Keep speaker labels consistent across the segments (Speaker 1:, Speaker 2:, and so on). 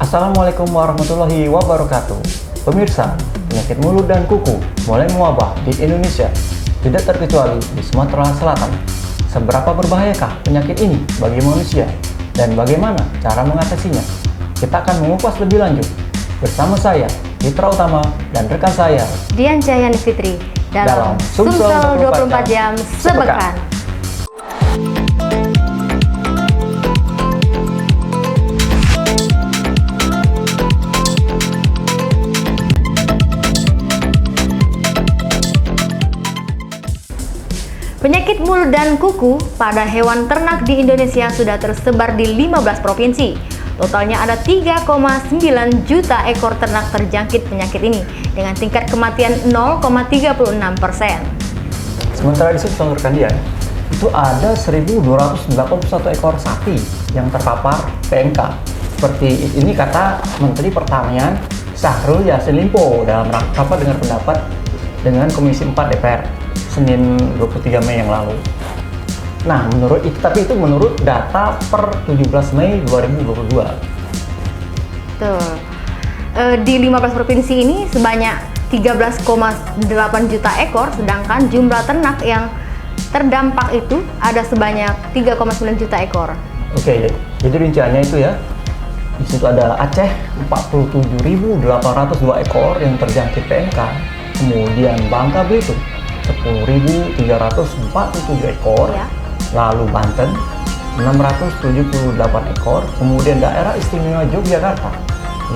Speaker 1: Assalamualaikum warahmatullahi wabarakatuh. Pemirsa, penyakit mulut dan kuku mulai mewabah di Indonesia, tidak terkecuali di Sumatera Selatan. Seberapa berbahayakah penyakit ini bagi manusia dan bagaimana cara mengatasinya? Kita akan mengupas lebih lanjut bersama saya, Mitra Utama, dan rekan saya,
Speaker 2: Dian Cahyani Fitri, dalam Sumsel 24 Jam Sepekan. Penyakit mulut dan kuku pada hewan ternak di Indonesia sudah tersebar di 15 provinsi. Totalnya ada 3,9 juta ekor ternak terjangkit penyakit ini dengan tingkat kematian 0,36%.
Speaker 1: Sementara di Sumsel rekan itu ada 1.281 ekor sapi yang terpapar PMK. Seperti ini kata Menteri Pertanian Syahrul Yassin Limpo dalam rapat dengar pendapat dengan Komisi 4 DPR Senin 23 Mei yang lalu. Nah, tapi itu menurut data per 17 Mei 2022.
Speaker 2: Tuh. Di 15 provinsi ini sebanyak 13,8 juta ekor, sedangkan jumlah ternak yang terdampak itu ada sebanyak 3,9 juta ekor.
Speaker 1: Oke, jadi rinciannya itu ya. Di situ ada Aceh 47.802 ekor yang terjangkit PMK. Kemudian Bangka Belitung 10.347 ekor, ya. Lalu Banten 678 ekor, kemudian Daerah Istimewa Yogyakarta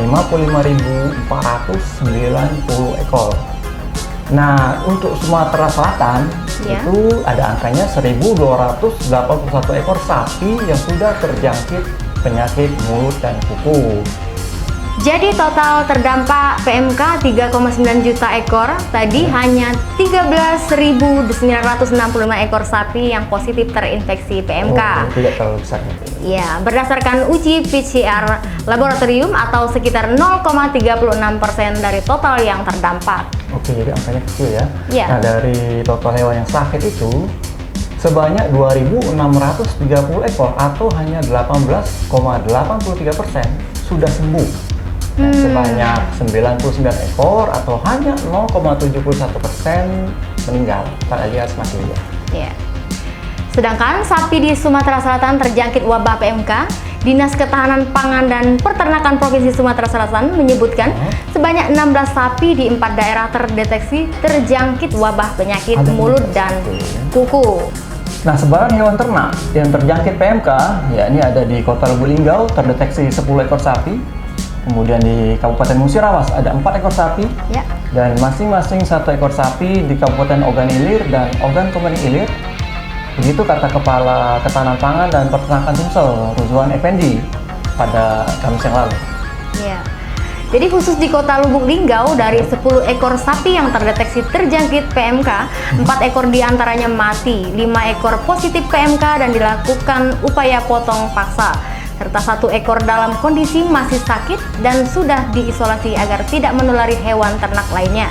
Speaker 1: 55.490 ekor. Nah, untuk Sumatera Selatan, ya, itu ada angkanya 1.281 ekor sapi yang sudah terjangkit penyakit mulut dan kuku.
Speaker 2: Jadi total terdampak PMK 3,9 juta ekor, tadi hanya 13.965 ekor sapi yang positif terinfeksi PMK.
Speaker 1: Tidak terlalu besar.
Speaker 2: Ya, berdasarkan uji PCR laboratorium atau sekitar 0,36% dari total yang terdampak.
Speaker 1: Oke, jadi angkanya kecil ya.
Speaker 2: Ya.
Speaker 1: Nah, dari total hewan yang sakit itu sebanyak 2.630 ekor atau hanya 18,83% sudah sembuh. Dan sebanyak 99 ekor atau hanya 0,71% meninggal alias mati.
Speaker 2: Ya. Sedangkan sapi di Sumatera Selatan terjangkit wabah PMK, Dinas Ketahanan Pangan dan Peternakan Provinsi Sumatera Selatan menyebutkan sebanyak 16 sapi di 4 daerah terdeteksi terjangkit wabah penyakit mulut dan kuku.
Speaker 1: Nah, sebaran hewan ternak yang terjangkit PMK, yakni ada di Kota Lubuk Linggau terdeteksi 10 ekor sapi. Kemudian di Kabupaten Musirawas ada 4 ekor sapi, ya, dan masing-masing 1 ekor sapi di Kabupaten Ogan Ilir dan Ogan Komering Ilir. Begitu kata Kepala Ketahanan Pangan dan Peternakan Sumsel, Ruzwan Effendi, pada Kamis yang lalu.
Speaker 2: Ya. Jadi khusus di Kota Lubuk Linggau, dari 10 ekor sapi yang terdeteksi terjangkit PMK, 4 ekor diantaranya mati, 5 ekor positif PMK dan dilakukan upaya potong paksa, serta 1 ekor dalam kondisi masih sakit dan sudah diisolasi agar tidak menulari hewan ternak lainnya.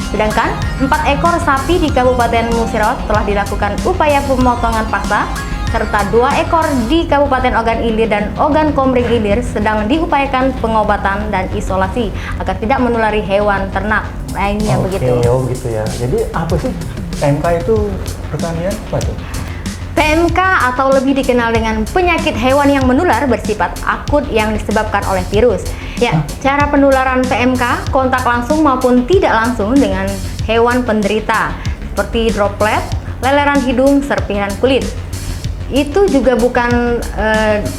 Speaker 2: Sedangkan 4 ekor sapi di Kabupaten Musirawas telah dilakukan upaya pemotongan paksa, serta 2 ekor di Kabupaten Ogan Ilir dan Ogan Komering Ilir sedang diupayakan pengobatan dan isolasi agar tidak menulari hewan ternak lainnya. Begitu.
Speaker 1: Oh gitu ya. Jadi apa sih PMK itu pertanian apa tuh?
Speaker 2: PMK atau lebih dikenal dengan penyakit hewan yang menular bersifat akut yang disebabkan oleh virus. Ya, cara penularan PMK kontak langsung maupun tidak langsung dengan hewan penderita seperti droplet, leleran hidung, serpihan kulit. Itu juga bukan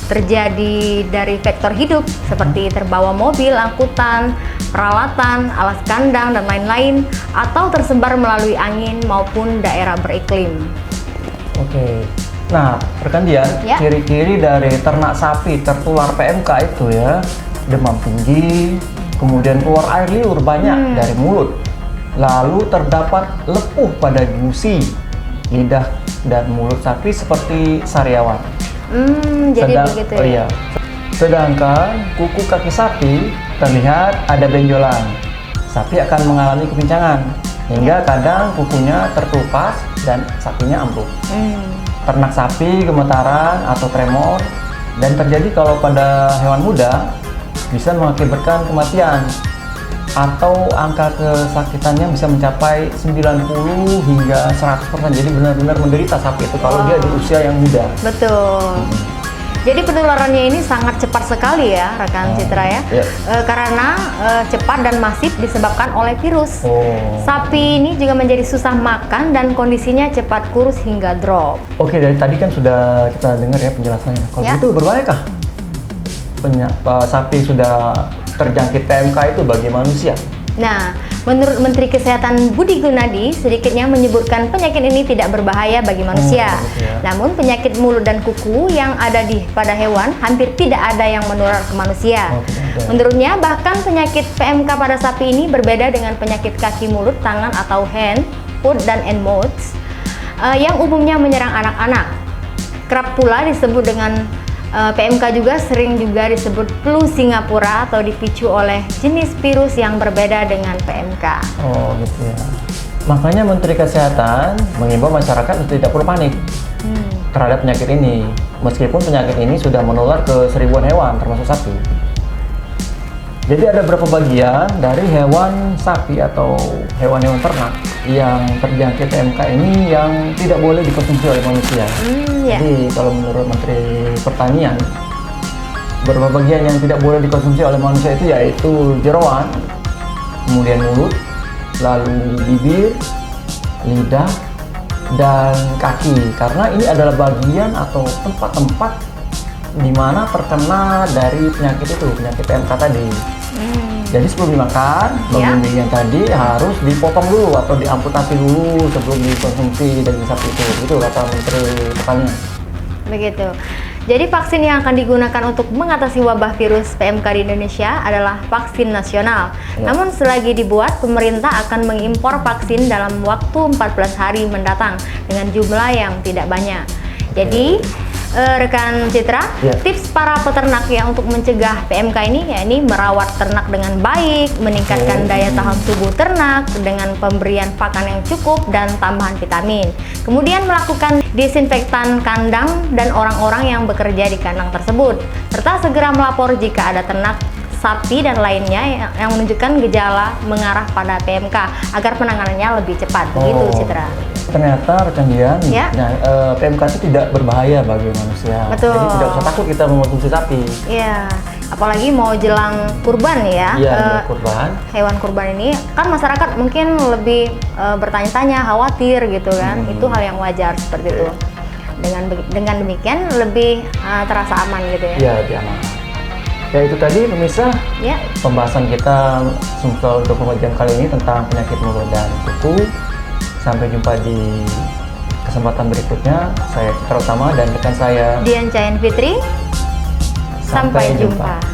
Speaker 2: terjadi dari vektor hidup seperti terbawa mobil, angkutan, peralatan, alas kandang, dan lain-lain, atau tersebar melalui angin maupun daerah beriklim.
Speaker 1: Oke, nah rekan Dian,
Speaker 2: ya,
Speaker 1: ciri-ciri dari ternak sapi tertular PMK itu ya, demam tinggi, kemudian keluar air liur banyak dari mulut, lalu terdapat lepuh pada gusi, lidah dan mulut sapi seperti sariawan.
Speaker 2: Jadi begitu ya?
Speaker 1: Iya. Sedangkan kuku kaki sapi terlihat ada benjolan, sapi akan mengalami kepincangan, hingga kadang kukunya terkelupas dan sapinya ambruk. Ternak sapi gemetaran atau tremor, dan terjadi kalau pada hewan muda bisa mengakibatkan kematian atau angka kesakitannya bisa mencapai 90 hingga 100%. Jadi benar-benar menderita sapi itu kalau dia di usia yang muda.
Speaker 2: Betul. Jadi penularannya ini sangat cepat sekali ya, rekan Citra ya. Karena cepat dan masif disebabkan oleh virus. Sapi ini juga menjadi susah makan dan kondisinya cepat kurus hingga drop.
Speaker 1: Oke, dari tadi kan sudah kita dengar ya penjelasannya. Kalau itu berbahayakah sapi sudah terjangkit PMK itu bagi manusia?
Speaker 2: Nah, menurut Menteri Kesehatan Budi Gunadi, sedikitnya menyebutkan penyakit ini tidak berbahaya bagi manusia. Namun penyakit mulut dan kuku yang ada pada hewan hampir tidak ada yang menular ke manusia. Menurutnya, bahkan penyakit PMK pada sapi ini berbeda dengan penyakit kaki, mulut, tangan atau hand, foot, dan mouth yang umumnya menyerang anak-anak. Kerap pula disebut dengan PMK juga sering juga disebut flu Singapura atau dipicu oleh jenis virus yang berbeda dengan PMK.
Speaker 1: Oh gitu ya. Makanya Menteri Kesehatan mengimbau masyarakat untuk tidak perlu panik terhadap penyakit ini. Meskipun penyakit ini sudah menular ke seribuan hewan termasuk sapi. Jadi ada beberapa bagian dari hewan sapi atau hewan-hewan ternak yang terjangkit PMK ini yang tidak boleh dikonsumsi oleh manusia. Jadi kalau menurut Menteri Pertanian, beberapa bagian yang tidak boleh dikonsumsi oleh manusia itu yaitu jeroan, kemudian mulut, lalu bibir, lidah, dan kaki. Karena ini adalah bagian atau tempat-tempat di mana terkena dari penyakit itu, penyakit PMK tadi. Jadi sebelum dimakan, bagian tadi harus dipotong dulu atau diamputasi dulu sebelum dikonsumsi daging sapi itu. Itu kata Menteri Pertanian.
Speaker 2: Begitu. Jadi vaksin yang akan digunakan untuk mengatasi wabah virus PMK di Indonesia adalah vaksin nasional. Namun selagi dibuat, pemerintah akan mengimpor vaksin dalam waktu 14 hari mendatang dengan jumlah yang tidak banyak. Jadi rekan Citra, tips para peternak ya untuk mencegah PMK ini yakni merawat ternak dengan baik, meningkatkan daya tahan tubuh ternak dengan pemberian pakan yang cukup dan tambahan vitamin. Kemudian melakukan disinfektan kandang dan orang-orang yang bekerja di kandang tersebut, serta segera melapor jika ada ternak sapi dan lainnya yang menunjukkan gejala mengarah pada PMK agar penanganannya lebih cepat. Begitu Citra.
Speaker 1: Ternyata rekan Dian, PMK itu tidak berbahaya bagi manusia.
Speaker 2: Betul.
Speaker 1: Jadi tidak usah takut kita mengonsumsi sapi.
Speaker 2: Iya, apalagi mau jelang kurban ya.
Speaker 1: Iya, kurban.
Speaker 2: Hewan kurban ini kan masyarakat mungkin lebih bertanya-tanya, khawatir gitu kan. Itu hal yang wajar seperti itu. Dengan demikian lebih terasa aman gitu ya.
Speaker 1: Iya, lebih aman. Ya itu tadi pemirsa, pembahasan kita untuk pembagian kali ini tentang penyakit mulut dan kuku. Sampai jumpa di kesempatan berikutnya. Saya Citra Utama dan rekan saya
Speaker 2: Dian Cahen Fitri. Sampai jumpa.